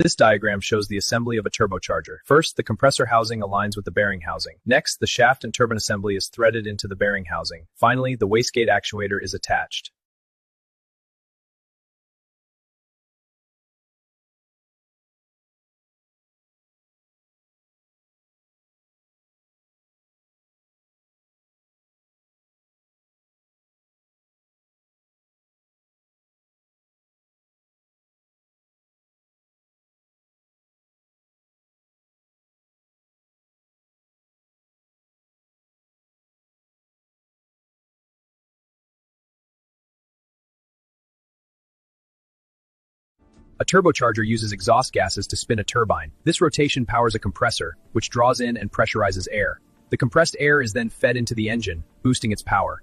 This diagram shows the assembly of a turbocharger. First, the compressor housing aligns with the bearing housing. Next, the shaft and turbine assembly is threaded into the bearing housing. Finally, the wastegate actuator is attached. A turbocharger uses exhaust gases to spin a turbine. This rotation powers a compressor, which draws in and pressurizes air. The compressed air is then fed into the engine, boosting its power.